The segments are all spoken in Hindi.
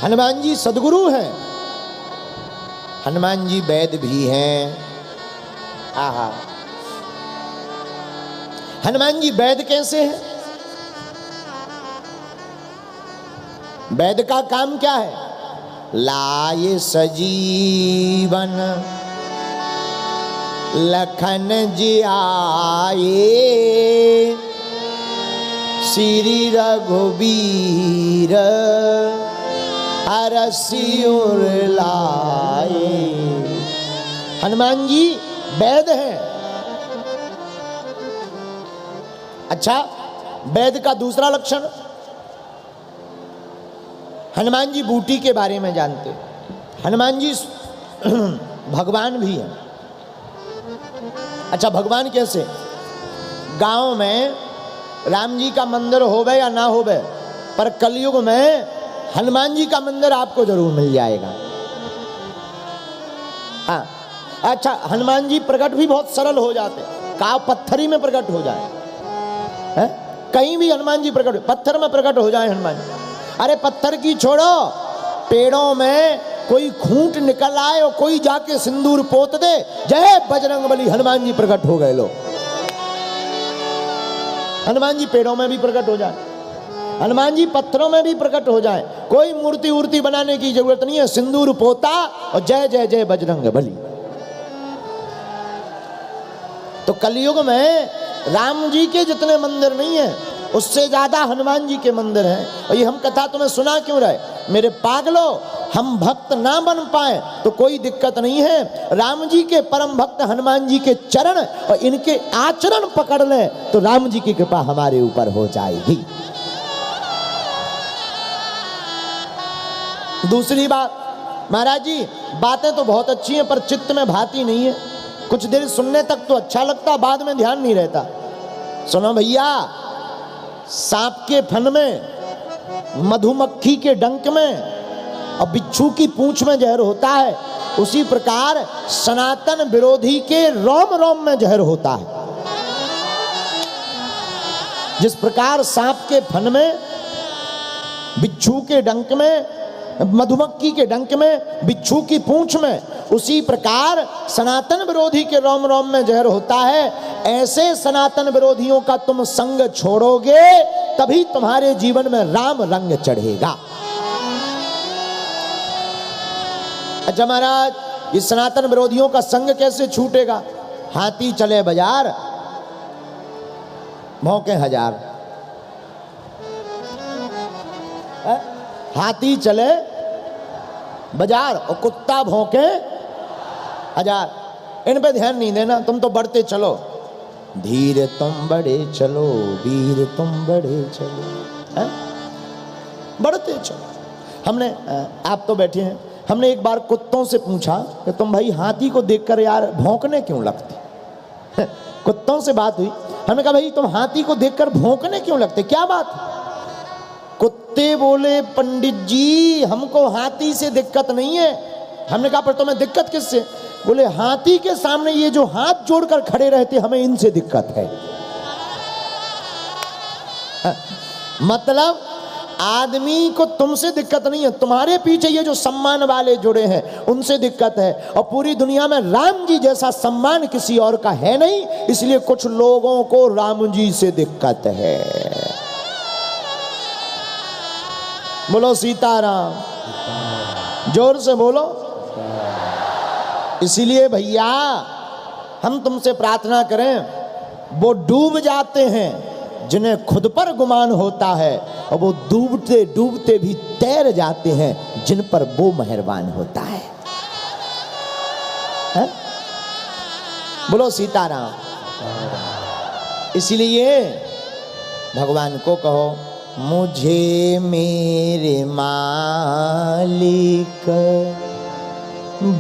हनुमान जी सद्गुरु हैं, हनुमान जी वैद भी हैं। आहा, हनुमान जी वैद कैसे हैं? वैद का काम क्या है? लाए सजीवन लखन जी आए, श्री रघुबीर हरसिउर लाए। हनुमान जी वैद हैं। अच्छा, वैद का दूसरा लक्षण, हनुमान जी बूटी के बारे में जानते। हनुमान जी भगवान भी हैं। अच्छा, भगवान कैसे? गांव में राम जी का मंदिर होवे या ना होवे, पर कलयुग में हनुमान जी का मंदिर आपको जरूर मिल जाएगा। हाँ, अच्छा, हनुमान जी प्रकट भी बहुत सरल हो जाते, काव पत्थरी में प्रकट हो जाए है? कहीं भी हनुमान जी प्रकट, पत्थर में प्रकट हो जाए हनुमान जी। अरे पत्थर की छोड़ो, पेड़ों में कोई खूंट निकल आए और कोई जाके सिंदूर पोत दे, जय बजरंगबली, हनुमान जी प्रकट हो गए। लो, हनुमान जी पेड़ों में भी प्रकट हो जाए, हनुमान जी पत्थरों में भी प्रकट हो जाए। कोई मूर्ति उर्ति बनाने की जरूरत नहीं है, सिंदूर पोता और जय जय जय बजरंगबली। तो कलयुग में राम जी के जितने मंदिर नहीं है, उससे ज्यादा हनुमान जी के मंदिर हैं। और ये हम कथा तुम्हें सुना क्यों रहे? मेरे पागलो, हम भक्त ना बन पाए तो कोई दिक्कत नहीं है, राम जी के परम भक्त हनुमान जी के चरण और इनके आचरण पकड़ लें तो राम जी की कृपा हमारे ऊपर हो जाएगी। दूसरी बात, महाराज जी बातें तो बहुत अच्छी हैं पर चित्त में भाती नहीं है। कुछ देर सुनने तक तो अच्छा लगता, बाद में ध्यान नहीं रहता। सुनो भैया, सांप के फन में, मधुमक्खी के डंक में और बिच्छू की पूंछ में जहर होता है, उसी प्रकार सनातन विरोधी के रोम रोम में जहर होता है। जिस प्रकार सांप के फन में, बिच्छू के डंक में, मधुमक्खी के डंक में, बिच्छू की पूंछ में, उसी प्रकार सनातन विरोधी के रोम रोम में जहर होता है। ऐसे सनातन विरोधियों का तुम संग छोड़ोगे तभी तुम्हारे जीवन में राम रंग चढ़ेगा। अच्छा महाराज, इस सनातन विरोधियों का संग कैसे छूटेगा? हाथी चले बाजार, भौंके हजार। हाथी चले बाजार और कुत्ता भौंके हजार। इन पे ध्यान नहीं देना, तुम तो बढ़ते चलो। धीरे तुम बढ़े चलो, वीर तुम बढ़े चलो, बढ़ते चलो। हमने, आप तो बैठे हैं, हमने एक बार कुत्तों से पूछा कि तुम भाई हाथी को देखकर यार भौंकने क्यों लगते? कुत्तों से बात हुई, हमने कहा भाई तुम हाथी को देखकर भौंकने क्यों लगते, क्या बात? कुत्ते बोले पंडित जी हमको हाथी से दिक्कत नहीं है। हमने कहा पर तुम्हें दिक्कत किससे? बोले हाथी के सामने ये जो हाथ जोड़कर खड़े रहते हमें इनसे दिक्कत है। मतलब आदमी को तुमसे दिक्कत नहीं है, तुम्हारे पीछे ये जो सम्मान वाले जुड़े हैं उनसे दिक्कत है। और पूरी दुनिया में राम जी जैसा सम्मान किसी और का है नहीं, इसलिए कुछ लोगों को राम जी से दिक्कत है। बोलो सीताराम, जोर से बोलो। इसीलिए भैया हम तुमसे प्रार्थना करें, वो डूब जाते हैं जिन्हें खुद पर गुमान होता है, और वो डूबते डूबते भी तैर जाते हैं जिन पर वो मेहरबान होता है। बोलो सीताराम। इसलिए भगवान को कहो, मुझे मेरे मालिक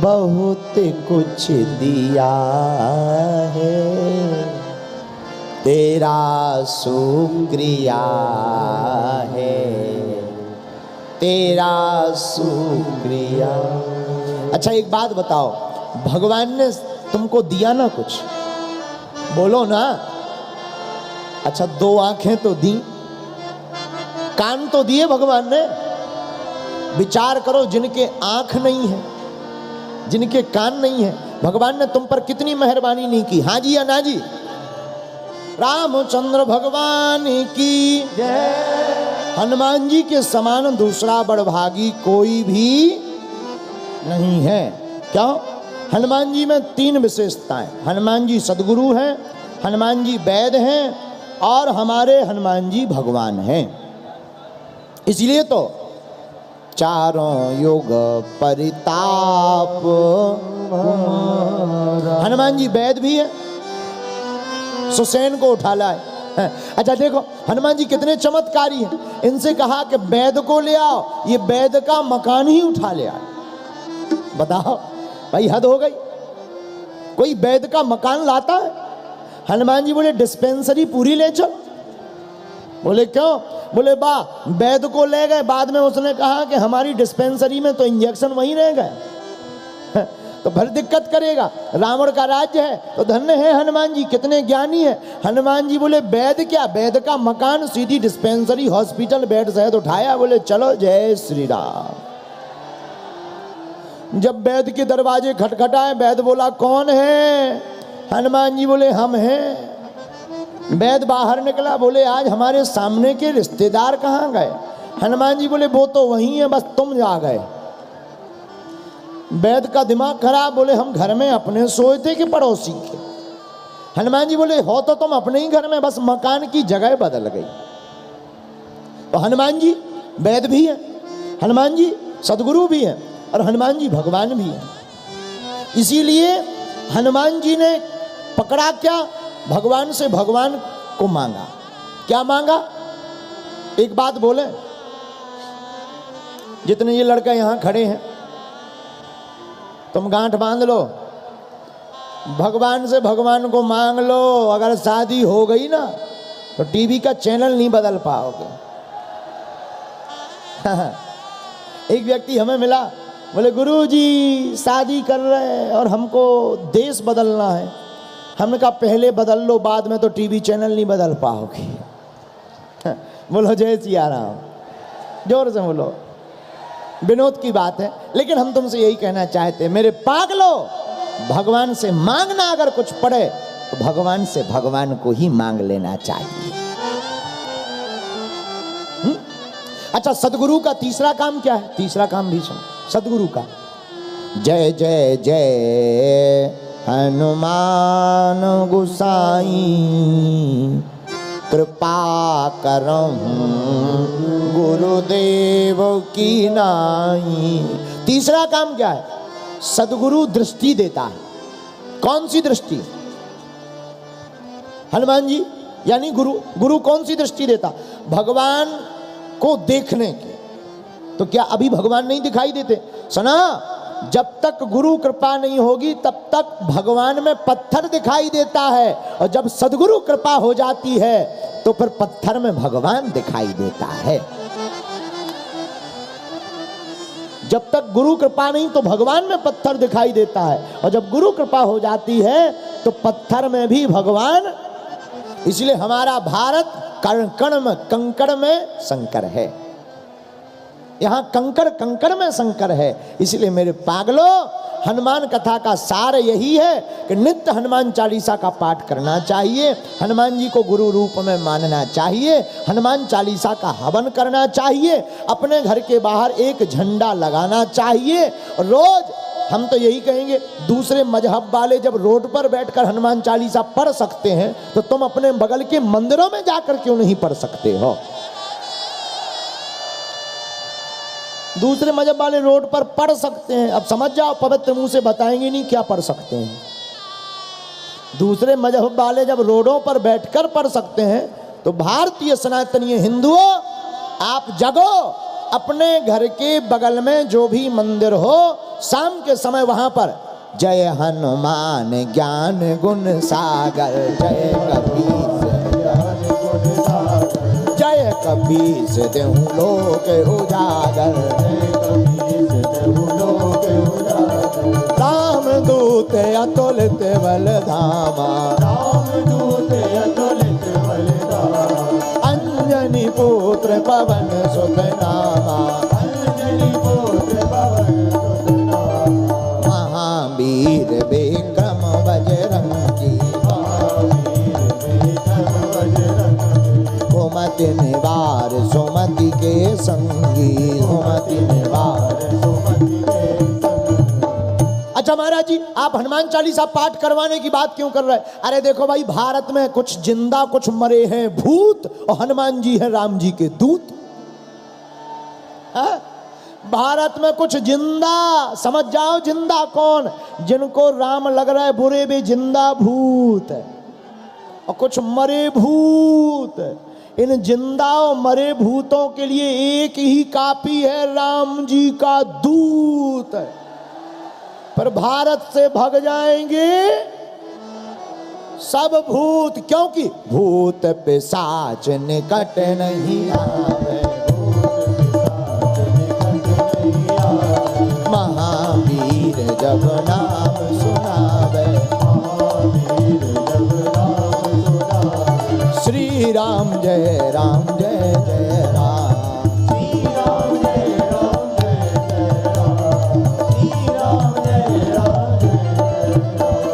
बहुत कुछ दिया है, तेरा शुक्रिया है, तेरा शुक्रिया। अच्छा एक बात बताओ, भगवान ने तुमको दिया ना कुछ, बोलो ना। अच्छा दो आंखें तो दी, कान तो दिए भगवान ने, विचार करो, जिनके आंख नहीं है, जिनके कान नहीं है, भगवान ने तुम पर कितनी मेहरबानी नहीं की। हाँ जी या ना जी? रामचंद्र भगवान की जय। हनुमान जी के समान दूसरा बड़भागी कोई भी नहीं है। क्यों? हनुमान जी में 3 विशेषताएं। हनुमान जी सदगुरु हैं, हनुमान जी वैद्य हैं, और हमारे हनुमान जी भगवान हैं। इसलिए तो चारों युग परिताप। हनुमान जी वैद्य भी है, सुसैन को उठा लाए। अच्छा देखो हनुमान जी कितने चमत्कारी हैं। इनसे कहा कि वैद्य को ले आओ, ये वैद्य का मकान ही उठा ले आए। बताओ भाई, हद हो गई। कोई वैद्य का मकान लाता है? हनुमान जी बोले डिस्पेंसरी पूरी ले चल। बोले क्यों? बोले बा वैद्य को ले गए, बाद में उसने कहा कि हमारी डिस्पेंसरी में तो इंजेक्शन वहीं रह गए, तो फिर दिक्कत करेगा। रावण का राज्य है, तो धन्य है हनुमान जी, कितने ज्ञानी है। हनुमान जी बोले वैद्य क्या, वैद्य का मकान, सीधी डिस्पेंसरी हॉस्पिटल बेड सहित उठाया। बोले चलो जय श्री राम। जब वैद्य के दरवाजे खटखटाए, वैद्य बोला कौन है? हनुमान जी बोले हम हैं। वैद्य बाहर निकला, बोले आज हमारे सामने के रिश्तेदार कहाँ गए? हनुमान जी बोले वो तो वहीं है, बस तुम जा गए। वैद्य का दिमाग खराब, बोले हम घर में अपने सोए थे कि पड़ोसी के? हनुमान जी बोले हो तो तुम अपने ही घर में, बस मकान की जगह बदल गई। तो हनुमान जी वैद्य भी है, हनुमान जी सदगुरु भी है, और हनुमान जी भगवान भी है। इसीलिए हनुमान जी ने पकड़ा क्या? भगवान से भगवान को मांगा। क्या मांगा? एक बात बोले, जितने ये लड़के यहां खड़े हैं, तुम गांठ बांध लो, भगवान से भगवान को मांग लो। अगर शादी हो गई ना तो टीवी का चैनल नहीं बदल पाओगे। एक व्यक्ति हमें मिला, बोले गुरुजी शादी कर रहे हैं और हमको देश बदलना है। हमने कहा पहले बदल लो, बाद में तो टीवी चैनल नहीं बदल पाओगे। बोलो जय सिया राम, जोर से बोलो। विनोद की बात है, लेकिन हम तुमसे यही कहना चाहते हैं, मेरे पागलो, भगवान से मांगना अगर कुछ पड़े तो भगवान से भगवान को ही मांग लेना चाहिए। अच्छा, सदगुरु का तीसरा काम क्या है? तीसरा काम भी सुनो सदगुरु का। जय जय जय हनुमान गुसाई, कृपा करहूं गुरुदेव की नाई। तीसरा काम क्या है? सदगुरु दृष्टि देता है। कौन सी दृष्टि? हनुमान जी यानी गुरु कौन सी दृष्टि देता? भगवान को देखने की। तो क्या अभी भगवान नहीं दिखाई देते? सुना, जब तक गुरु कृपा नहीं होगी तब तक भगवान में पत्थर दिखाई देता है, और जब सदगुरु कृपा हो जाती है तो फिर पत्थर में भगवान दिखाई देता है। जब तक गुरु कृपा नहीं तो भगवान में पत्थर दिखाई देता है, और जब गुरु कृपा हो जाती है तो पत्थर में भी भगवान। इसलिए हमारा भारत कण कण में कंकड़ में शंकर है। यहाँ कंकड़ कंकड़ में शंकर है। इसलिए मेरे पागलो, हनुमान कथा का सार यही है कि नित्य हनुमान चालीसा का पाठ करना चाहिए, हनुमान जी को गुरु रूप में मानना चाहिए, हनुमान चालीसा का हवन करना चाहिए, अपने घर के बाहर एक झंडा लगाना चाहिए। रोज हम तो यही कहेंगे, दूसरे मजहब वाले जब रोड पर बैठकर हनुमान चालीसा पढ़ सकते हैं तो तुम अपने बगल के मंदिरों में जाकर क्यों नहीं पढ़ सकते हो? दूसरे मजहब वाले रोड पर पढ़ सकते हैं, अब समझ जाओ, पवित्र मुंह से बताएंगे नहीं क्या पढ़ सकते हैं। दूसरे मजहब वाले जब रोडों पर बैठकर पढ़ सकते हैं तो भारतीय सनातनीय हिंदुओं, आप जगो, अपने घर के बगल में जो भी मंदिर हो, शाम के समय वहां पर जय हनुमान ज्ञान गुण सागर, जय कबीर जय कबीर देहु लोक उजागर, राम दूत अतुलित बल धामा, अंजनी पुत्र पवन सुत नामा, संगी सुमति निवार सुमति के संग। अच्छा महाराज जी, आप हनुमान चालीसा पाठ करवाने की बात क्यों कर रहे हैं? अरे देखो भाई, भारत में कुछ जिंदा कुछ मरे हैं भूत, और हनुमान जी हैं राम जी के दूत। भारत में कुछ जिंदा, समझ जाओ जिंदा कौन, जिनको राम लग रहा है बुरे भी जिंदा भूत है, और कुछ मरे भूत। इन जिंदा और मरे भूतों के लिए एक ही काफी है, राम जी का दूत। पर भारत से भाग जाएंगे सब भूत, क्योंकि भूत पिशाच निकट नहीं आवे, महावीर जब नाम सुनावे, श्री राम जय राम जय जय राम, श्री राम जय राम जय जय राम, श्री राम जय राम जय राम।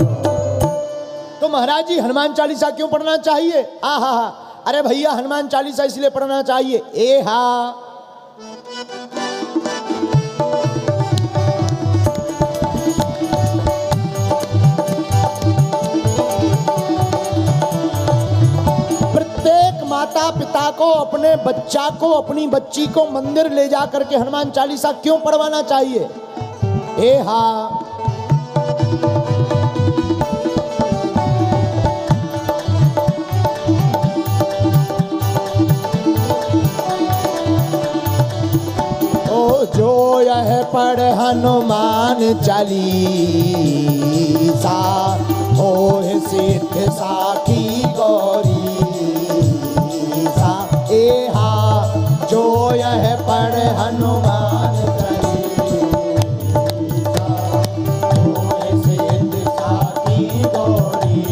तो महाराज जी, हनुमान चालीसा क्यों पढ़ना चाहिए? आहा, अरे भैया, हनुमान चालीसा इसलिए पढ़ना चाहिए, ए हा माता पिता को अपने बच्चा को, अपनी बच्ची को मंदिर ले जा करके हनुमान चालीसा क्यों पढ़वाना चाहिए? ए हा, ओ जो यह पढ़ हनुमान चालीसा, हो सिद्ध साखी गौरी। ए हा, जो यह पढ़ हनुमान चालीसा, हो सिद्ध साखी गौरी।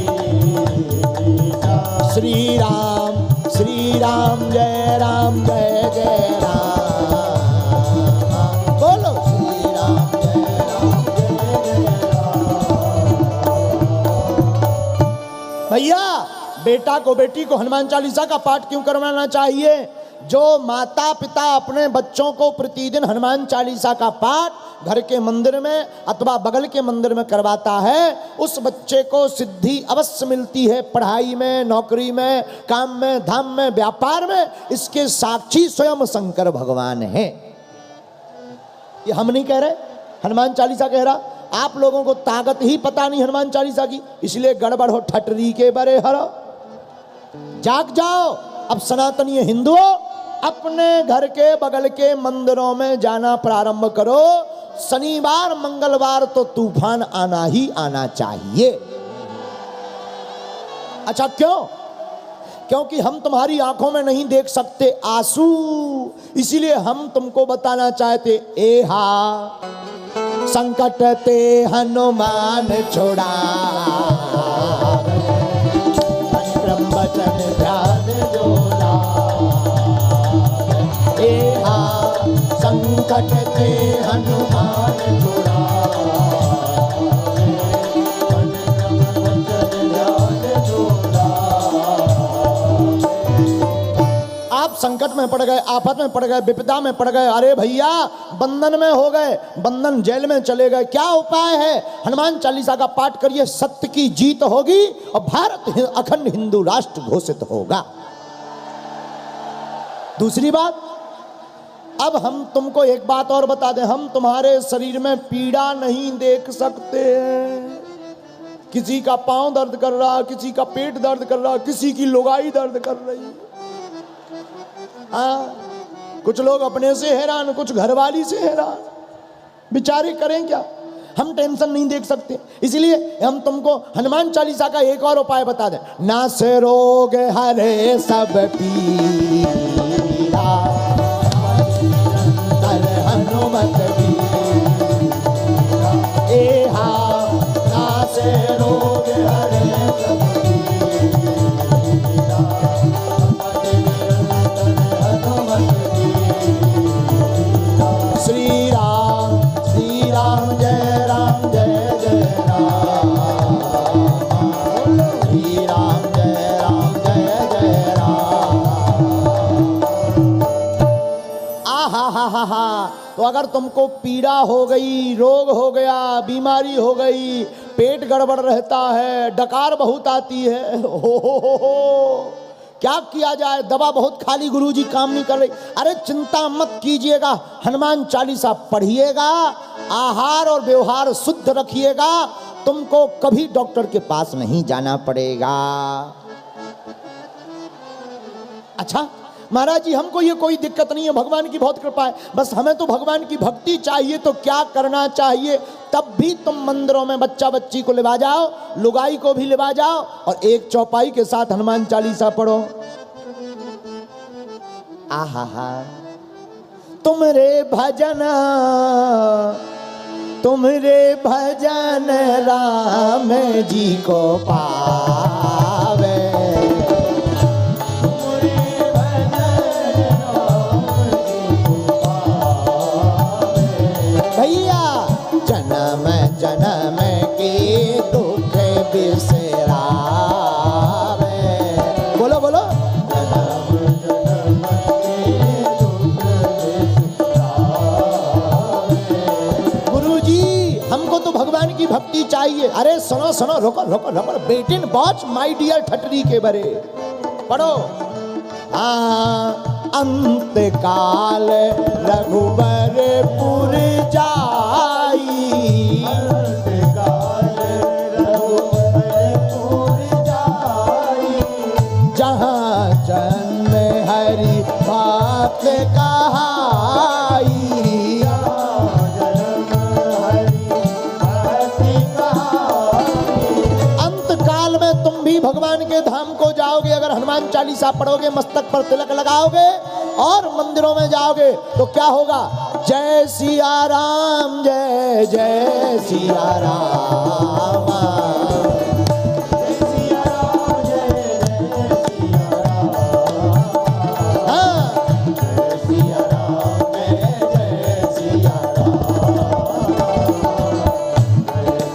श्री राम जय राम जय जय राम, बोलो श्री राम जय राम जय जय राम। भैया, बेटा को बेटी को हनुमान चालीसा का पाठ क्यों करवाना चाहिए? जो माता पिता अपने बच्चों को प्रतिदिन हनुमान चालीसा का पाठ घर के मंदिर में अथवा बगल के मंदिर में करवाता है, उस बच्चे को सिद्धि अवश्य मिलती है, पढ़ाई में, नौकरी में, काम में, धाम में, व्यापार में। इसके साक्षी स्वयं शंकर भगवान हैं। ये हम नहीं कह रहे, हनुमान चालीसा कह रहा। आप लोगों को ताकत ही पता नहीं हनुमान चालीसा की, इसलिए गड़बड़ हो ठटरी के बरे हर। जाग जाओ, अब सनातनी हिंदुओं, अपने घर के बगल के मंदिरों में जाना प्रारंभ करो। शनिवार मंगलवार तो तूफान आना ही आना चाहिए। अच्छा, क्यों? क्योंकि हम तुम्हारी आंखों में नहीं देख सकते आंसू, इसीलिए हम तुमको बताना चाहते, ए हा, संकट ते हनुमान छुड़ा, वचन ध्यान जोड़ा। ए हा, संकट ते हनुमान छुड़ा, वचन ध्यान जोड़ा। आप संकट में पड़ गए, आफत में पड़ गए, विपदा में पड़ गए, अरे भैया बंधन में हो गए, बंधन जेल में चले गए, क्या उपाय है? हनुमान चालीसा का पाठ करिए, सत्य की जीत होगी और भारत अखंड हिंदू राष्ट्र घोषित होगा। दूसरी बात, अब हम तुमको एक बात और बता दें, हम तुम्हारे शरीर में पीड़ा नहीं देख सकते हैं। किसी का पांव दर्द कर रहा, किसी का पेट दर्द कर रहा, किसी की लुगाई दर्द कर रही। हाँ, कुछ लोग अपने से हैरान, कुछ घरवाली से हैरान, बेचारे करें क्या? हम टेंशन नहीं देख सकते, इसलिए हम तुमको हनुमान चालीसा का एक और उपाय बता दें। नास रोग हरे सब पीरा, हनुमत बीरा। ए हा, नास रोग हरे सब पीरा, श्री राम जय राम जय जय राम, श्री राम जय जय राम। आहा, तो अगर तुमको पीड़ा हो गई, रोग हो गया, बीमारी हो गई, पेट गड़बड़ रहता है, डकार बहुत आती है, हो, क्या किया जाए, दवा बहुत खाली गुरुजी काम नहीं कर रही, अरे चिंता मत कीजिएगा, हनुमान चालीसा पढ़िएगा, आहार और व्यवहार शुद्ध रखिएगा, तुमको कभी डॉक्टर के पास नहीं जाना पड़ेगा। अच्छा महाराज जी, हमको ये कोई दिक्कत नहीं है, भगवान की बहुत कृपा है, बस हमें तो भगवान की भक्ति चाहिए, तो क्या करना चाहिए? तब भी तुम मंदिरों में बच्चा बच्ची को लेवा जाओ, लुगाई को भी लेवा जाओ और एक चौपाई के साथ हनुमान चालीसा पढ़ो। आहा, तुमरे भजन राम जी को पावे, भैया जन्म जन्म के दुख बिसरावे। बोलो बोलो, गुरुजी हमको तो भगवान की भक्ति चाहिए। अरे सुनो सुनो, रोको रोको रोको, बेटिन वॉच माय डियर ठटरी के बरे पढ़ो। अंत काल रघुबर पुर जाई, जहाँ जन्म हरि भक्त कहाई, अंत काल में तुम भी भगवान के धाम को जाओगे अगर हनुमान चालीसा पढ़ोगे, मस्तक पर तिलक लगाओगे और मंदिरों में जाओगे तो क्या होगा? जय सिया राम, जय जय सिया राम, जय सिया राम, जय जय सिया राम, हाँ, जय सिया राम, जय जय सिया राम, जय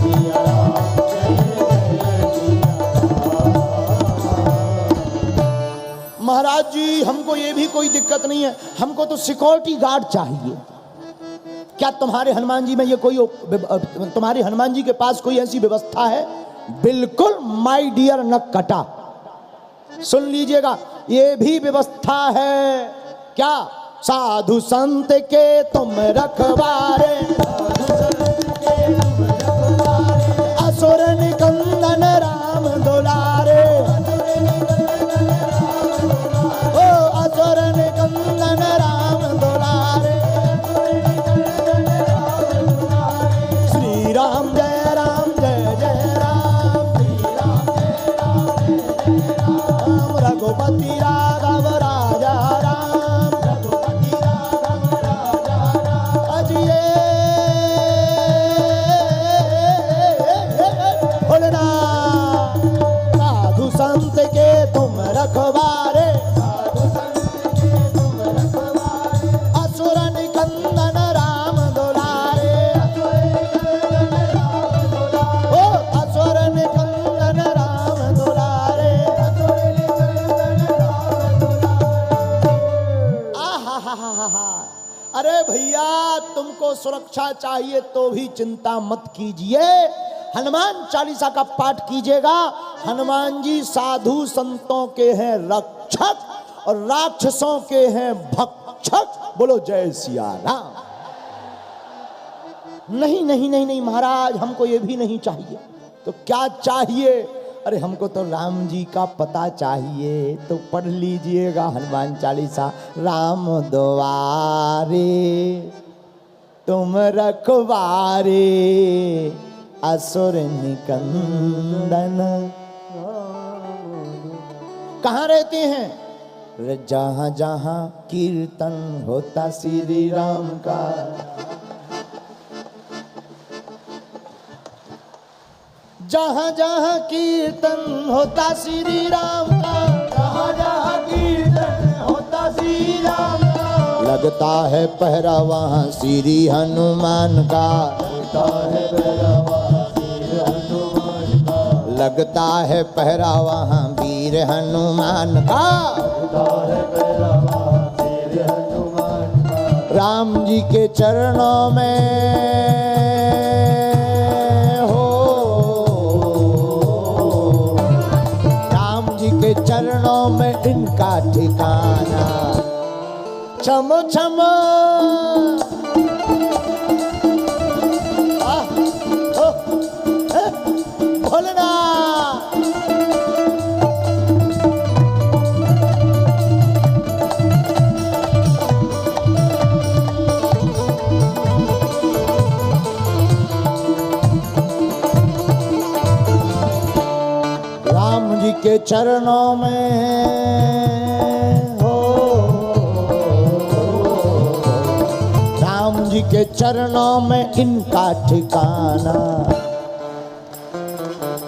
सिया राम, जय जय सिया राम। महाराज जी हमको ये भी कोई दिक्कत नहीं है, हमको तो सिक्योरिटी गार्ड चाहिए। क्या तुम्हारे हनुमान जी में ये कोई, तुम्हारे हनुमान जी के पास कोई ऐसी व्यवस्था है? बिल्कुल माय डियर नक्कटा, सुन लीजिएगा, ये भी व्यवस्था है। क्या? साधु संत के तुम रखवारे, असुर निकंदन राम दुलारे, ओ असुर निकंदन राम दुलारे, श्री राम जय राम, जय जय राम, श्री राम जय राम, जय जय राम, रघुपति राघव राजा राम, रघुपति राघव राजा राम, अजिए भोलना, साधु संत के तुम रखवारे, साधु संत के तुम रखवारे, असुर निकंदन राम दुलारे, ओ असुर निकंदन राम दुलारे, आहा, अरे भैया तुमको सुरक्षा चाहिए तो भी चिंता मत कीजिए, हनुमान चालीसा का पाठ कीजिएगा। हनुमान जी साधु संतों के हैं रक्षक और राक्षसों के हैं भक्षक। बोलो जय सिया राम। नहीं नहीं नहीं नहीं महाराज, हमको ये भी नहीं चाहिए। तो क्या चाहिए? अरे हमको तो राम जी का पता चाहिए। तो पढ़ लीजिएगा हनुमान चालीसा। राम द्वारे तुम रखवारे, असुर निकंदन। कहाँ रहते हैं? जहाँ जहाँ कीर्तन होता श्री राम का, जहाँ जहाँ कीर्तन होता श्री राम का, जहाँ जहाँ कीर्तन होता श्री राम का, लगता है पहरा वहाँ श्री हनुमान का, लगता है पहरा वहाँ श्री हनुमान का, लगता है पहरा वहाँ वीर हनुमान का, लगता है पहरा वहाँ वीर हनुमान का, राम जी के चरणों में हो, राम जी के चरणों में इनका ठिकाना। छम छम भोलना। राम जी के चरणों में हो, राम जी के चरणों में इनका ठिकाना।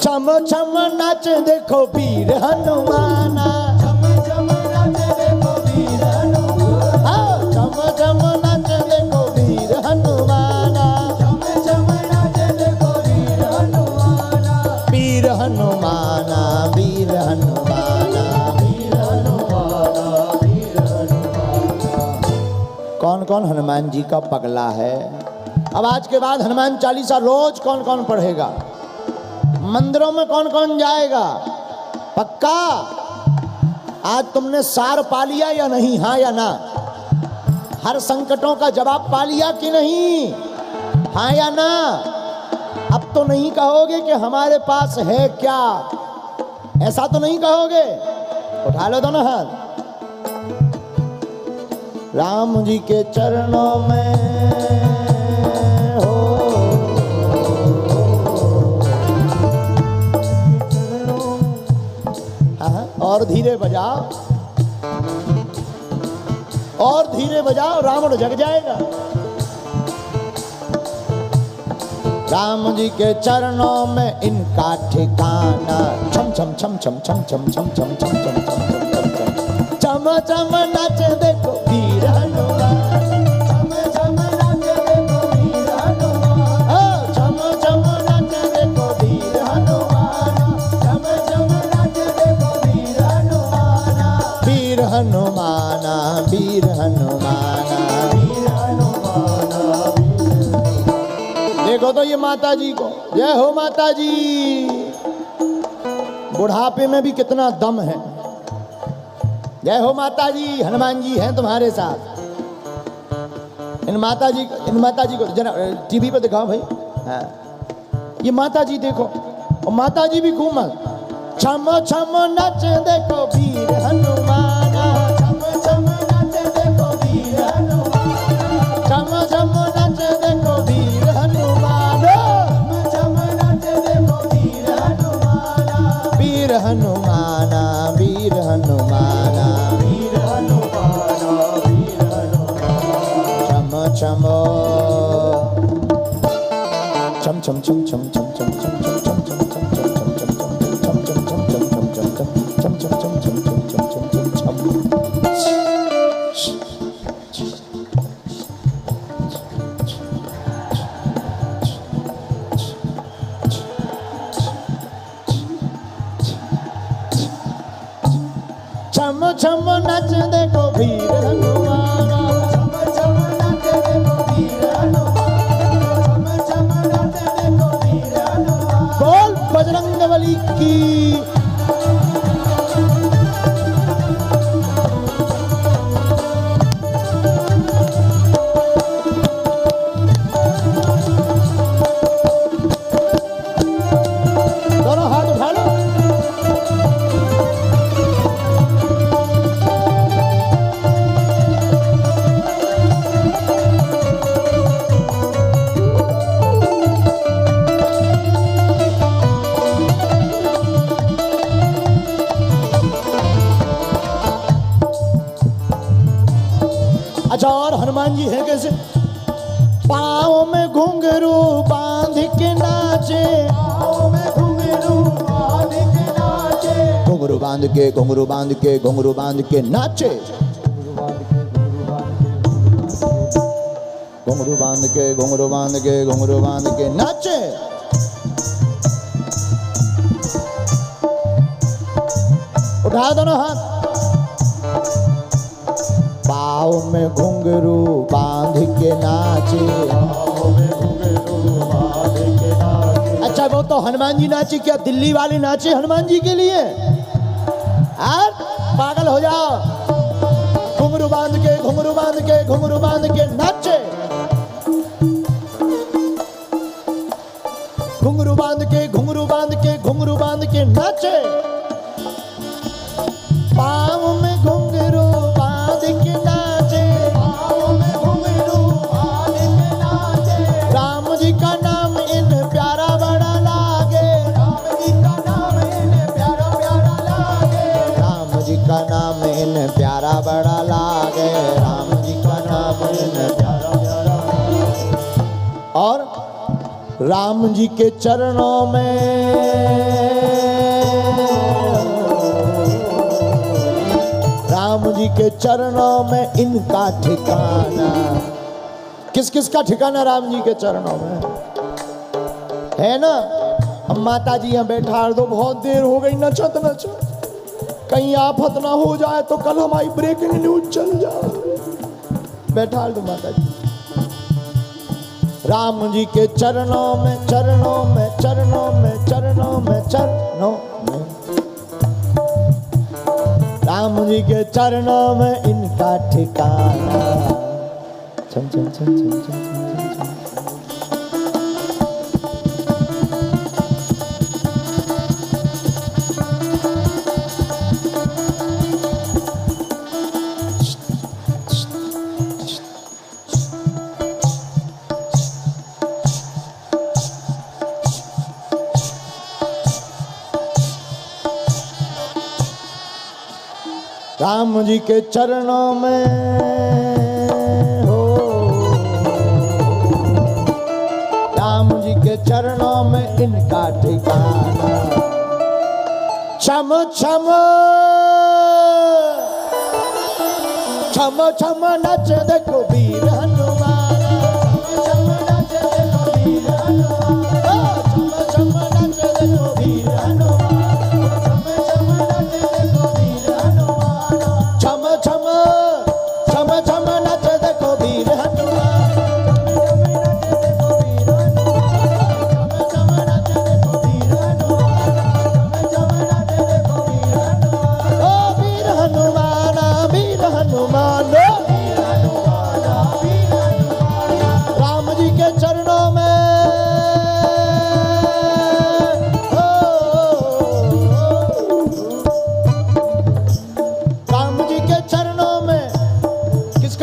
छम छम नाच देखो वीर हनुमाना, छम छम नाच देखो वीर हनुमाना, छम छम नाच देखो वीर हनुमाना, छम छम नाच देखो वीर हनुमाना, वीर हनुमाना, वीर हनुमाना, वीर हनुमाना, वीर हनुमाना। कौन कौन हनुमान जी का पगला है? अब आज के बाद हनुमान चालीसा रोज कौन कौन पढ़ेगा? मंदिरों में कौन कौन जाएगा? पक्का? आज तुमने सार पा लिया या नहीं? हाँ या ना? हर संकटों का जवाब पा लिया कि नहीं? हाँ या ना? अब तो नहीं कहोगे कि हमारे पास है क्या, ऐसा तो नहीं कहोगे। उठा लो दोनों हाथ। राम जी के चरणों में और धीरे बजाओ, और धीरे बजाओ, रावण जग जाएगा। राम जी के चरणों में इनका ठिकाना। छम छम छम छम छम छम छम छम छम छम छम छम छम नाच देखो वीर हनुमान, छम छम नाच देखो वीर हनुमान, छम छम नाच देखो वीर हनुमान, छम छम नाच देखो वीर हनुमाना, वीर हनुमाना, वीर हनुमाना, वीर हनुमाना। देखो तो ये माता जी को, जय हो माता जी। बुढ़ापे में भी कितना दम है। जय हो माता जी। हनुमान जी हैं तुम्हारे साथ। इन माता जी को जरा टीवी पे दिखाओ भाई। हाँ, ये माता जी देखो, और माता जी भी घूमल। छम छम नच देखो वीर हनुमाना, छम छम नच देखो वीर हनुमाना, छम छम नच देखो वीर हनुमाना, छम छम नच देखो वीर हनुमाना, वीर हनुमाना, वीर हनुमाना, वीर हनुमाना, वीर हनुमाना। छम छम छम छम छम छम छम छम छम छम छम छम छम नच देखो वीर हनुमाना, छम छम नच देखो वीर हनुमाना, छम छम नच देखो वीर हनुमाना। बोल बजरंगबली की। दोनों हाथ उठा लो। अच्छा, और हनुमान जी है कैसे? पाँव में घुंघरू बांध के नाचे, पाँव में घुंघरू बांध के नाचे, घुंघरू बांध के, घुंघरू बांध के, घुंघरू बांध के नाचे, घुंघरू बांध के, घुंघरू बांध के, घुंघरू बांध के नाचे। उठा दोनों हाथ। पाँव में घुंघरू बांध के नाचे। अच्छा वो तो हनुमान जी नाचे, क्या दिल्ली वाले नाचे हनुमान जी के लिए? यार पागल हो जाओ। घुंघरू बांध के घुंघरू बांध के घुंघरू बांध के नाचे, घुंघरू बांध के घुंघरू बांध के घुंघरू बांध के नाचे। पाँव में घुंघरू बांध के नाचे, पाँव में घुंघरू बांध के नाचे। राम जी का नाम इन प्यारा बड़ा लागे, राम जी का नाम इन प्यारा प्यारा लागे। राम जी का नाम इन प्यारा बड़ा लागे, राम जी का नाम इन प्यारा प्यारा। और राम जी के चरणों में, राम जी के चरणों में इनका ठिकाना। किस किस का ठिकाना राम जी के चरणों में है ना? अब माता जी यहाँ बैठा दो, बहुत देर हो गई, नचत नचत, कहीं आफत ना हो जाए तो कल हमारी ब्रेकिंग न्यूज चल जाए। बैठा दो माता जी। राम जी के चरणों में चरणों में चरणों में चरणों में चरणों में, राम जी के चरणों में इनका ठिकाना। चल चल चल चल चल चल चल। राम जी के चरणों में हो, राम जी के चरणों में इनका ठिकाना। छम छम छम छम नच देखो वीर हनुमान, छम नच देखो वीर हनुमान, छम छम नच देखो वीर हनुमान, छम छम नच देखो वीर हनुमान। छम छम छम छम नच देखो वीर हनुमान, छम छम नच देखो वीर हनुमान, छम छम नच देखो वीर हनुमान। ओ वीर हनुमान, वीर हनुमान, वीर हनुमान, वीर हनुमान। राम जी के चरणों में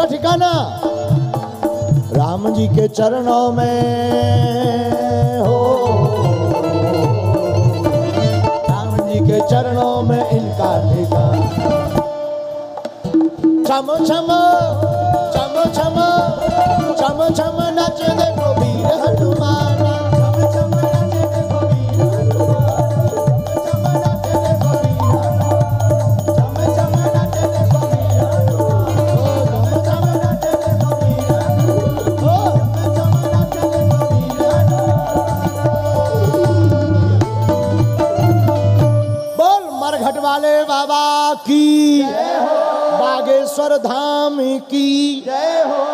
ठिकाना। राम जी के चरणों में हो, राम जी के चरणों में इनका ठिकाना। छम छम छम छम छम छम नच देखो वीर हनुमान, छम छम नच देखो वीर हनुमान, छम नच देखो वीर हनुमान, छम छम नच देखो वीर हनुमान। वाले बाबा की जय हो, बागेश्वर धाम की जय हो,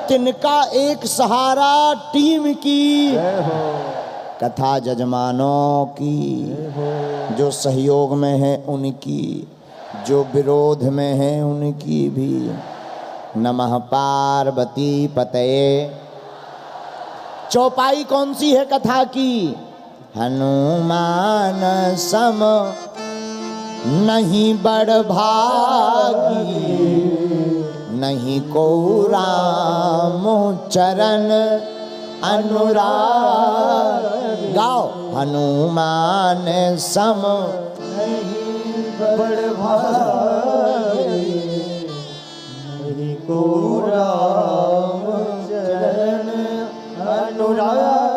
तिनका एक सहारा टीम की जय हो, कथा जजमानों की जय हो, जो सहयोग में है उनकी, जो विरोध में है उनकी भी। नमः पार्वती पतये। चौपाई कौन सी है कथा की? हनुमान सम नहीं बड़ भागी, नहीं को राम चरण अनुराग। गाओ। हनुमान सम नहीं बड़ भागी, नहीं को राम चरण अनुराग।